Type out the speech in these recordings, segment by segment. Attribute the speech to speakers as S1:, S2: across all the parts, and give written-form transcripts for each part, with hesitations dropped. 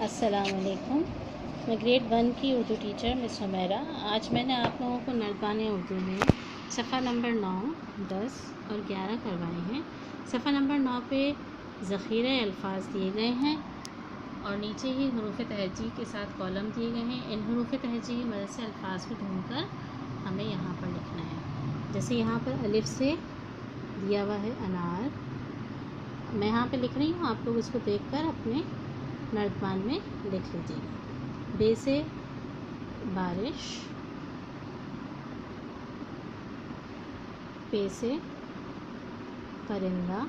S1: السلام علیکم. میں گریڈ 1 کی اردو ٹیچر مس حمیرہ. آج میں نے آپ لوگوں کو نردبان اردو میں صفحہ نمبر 9, 10 اور 11 کروائے ہیں. صفحہ نمبر 9 پہ ذخیرہ الفاظ دیے گئے ہیں اور نیچے ہی حروف تہجی کے ساتھ کالم دیے گئے ہیں. ان حروف تہجی کی مدد سے الفاظ کو ڈھونڈ کر ہمیں یہاں پر لکھنا ہے. جیسے یہاں پر الف سے دیا ہوا ہے انار. میں یہاں پہ لکھ رہی ہوں, آپ لوگ اس کو دیکھ کر اپنے نردبان میں لکھ لیجیے گا. بے سے بارش, پے سے پرندہ,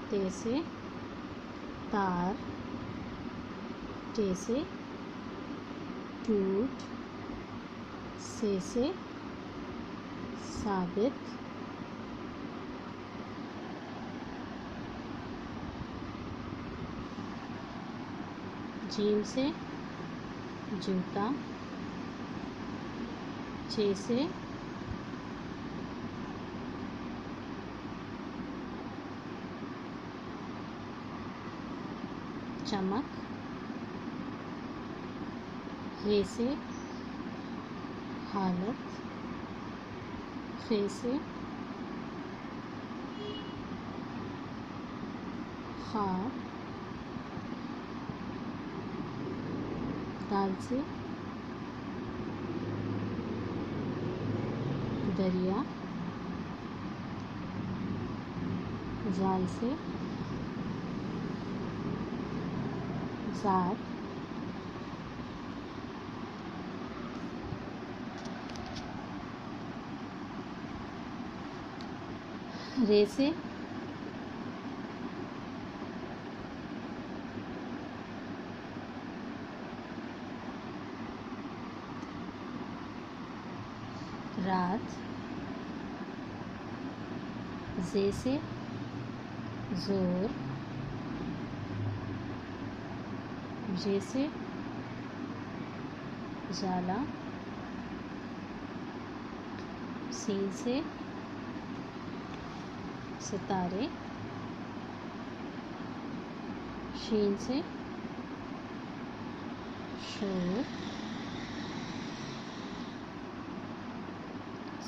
S1: تے سے تار, ٹے سے ٹوٹ, سے ثابت, جیم سے جوتا, چے سے چمک, ہے سے حالت, خے سے خواب, دال سے دریا, زال سے ذات, رے سے رات, زے سے زور, جے سے ژالہ, سین سے ستارے, شین سے شور,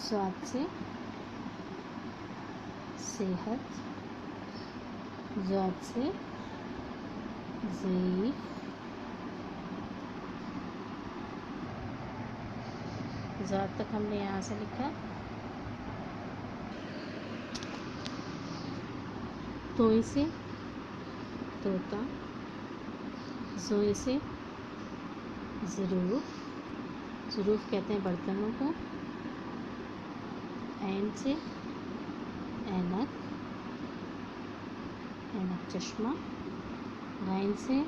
S1: صاد سے صحت, ضاد سے ضعیف, ذات تک ہم نے یہاں سے لکھا. توئے سے طوطا, زوئے سے ظروف, ظروف کہتے ہیں برتنوں کو. عین سے اینک, اینک چشمہ. غین سے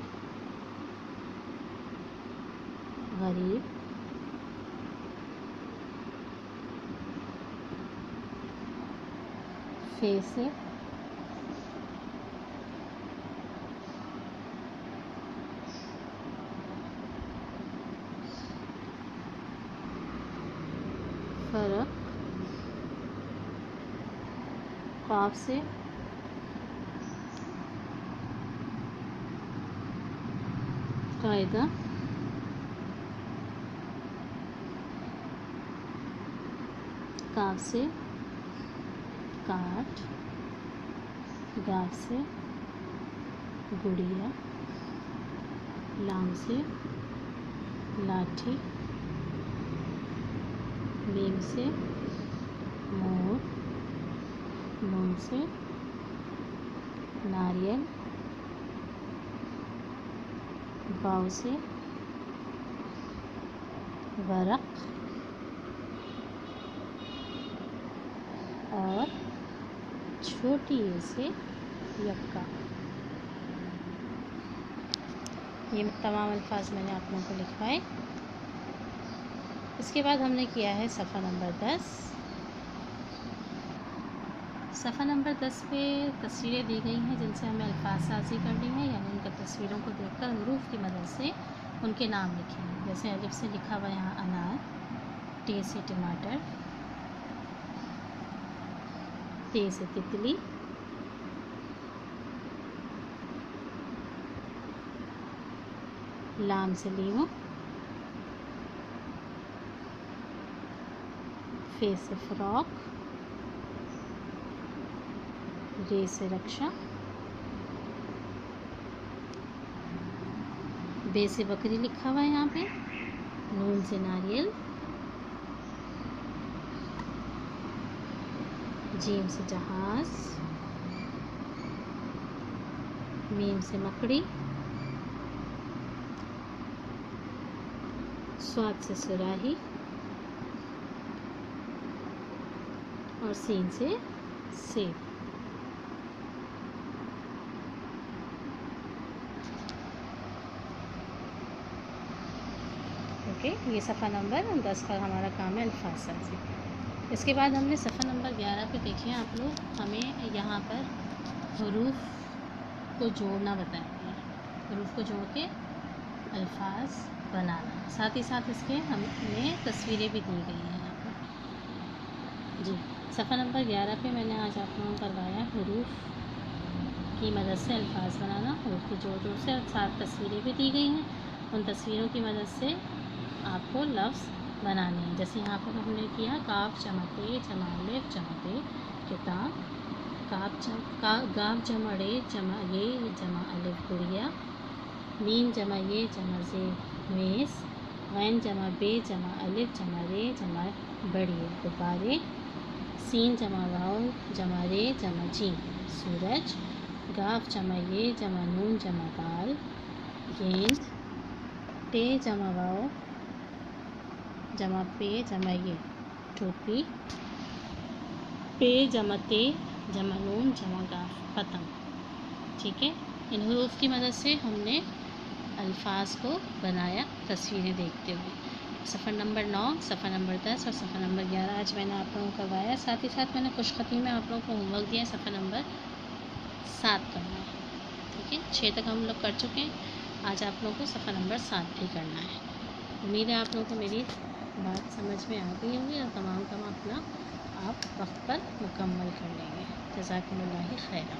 S1: غریب, فے سے فرق, قاف سے قاعدہ, کاف سے کاٹ, گاف سے گڑیا, لام سے لاٹھی, میم سے مور, نون سے ناریل, واو سے ورق اور چھوٹی اے سے یکا. یہ تمام الفاظ میں نے آپ لوگوں کو لکھوائے. اس کے بعد ہم نے کیا ہے صفحہ نمبر 10. صفحہ نمبر 10 پہ تصویریں دی گئی ہیں جن سے ہمیں الفاظ سازی کرنی ہے, یعنی ان کا تصویروں کو دیکھ کر حروف کی مدد سے ان کے نام لکھیں. جیسے الف سے لکھا ہوا یہاں انار, ٹے سے ٹماٹر, تے سے تتلی, لام سے لیمو، فے سے فراق، رے سے رکشا، بے سے بکری لکھا ہوا ہے یہاں پہ، نون سے ناریل، جیم سے جہاز، میم سے مکڑی، صاد سے سراہی اور سین سے سیب۔ اوکے، یہ صفحہ نمبر 10 کا ہمارا کام ہے الفاظ سازی۔ اس کے بعد ہم نے صفحہ نمبر 11 پہ دیکھیں آپ لوگ، ہمیں یہاں پر حروف کو جوڑنا بتایا گیا ہے، حروف کو جوڑ کے الفاظ بنانا، ساتھ ہی ساتھ اس کے ہمیں تصویریں بھی دی گئی ہیں یہاں پر۔ جی، صفحہ نمبر 11 پہ میں نے آج آپ لوگوں کو کروایا حروف کی مدد سے الفاظ بنانا، حروف کو جوڑ جوڑ سے، اور ساتھ تصویریں بھی دی گئی ہیں، ان تصویروں کی مدد سے آپ کو لفظ بنانے ہیں۔ جیسے یہاں پر ہم نے کیا کاف جمع تے جمع الف جمع تے کتاب، گاف جمع رے جمع یہ جمع الف گڑیا، میم جمع یہ جمع زے میز، غین جمع بے جمع الف جمع رے جمع بڑی غبارے، سین جمع واو جمع رے جمع جیم سورج، گاف جمع یہ جمع نون جمع دال گیند، ٹے جمع واو جمع پے جمع یہ ٹوپی، پے جمع تے جمع نون جمع گاف پتنگ۔ ٹھیک ہے، ان حروف کی مدد سے ہم نے الفاظ کو بنایا تصویریں دیکھتے ہوئے۔ صفحہ نمبر 9، صفحہ نمبر 10 اور صفحہ نمبر 11 آج میں نے آپ لوگوں کو کروایا، ساتھ ہی ساتھ میں نے خوش خطی میں آپ لوگوں کو ہوم ورک دیا ہے صفحہ نمبر 7 کرنا ہے۔ ٹھیک ہے، 6 تک ہم لوگ کر چکے ہیں، آج آپ لوگوں کو صفحہ نمبر 7 بھی کرنا ہے۔ امید ہے آپ لوگوں کو میری بات سمجھ میں آ گئی ہوگی اور تمام اپنا آپ وقت پر مکمل کر لیں گے۔ جزاکم اللہ خیرا۔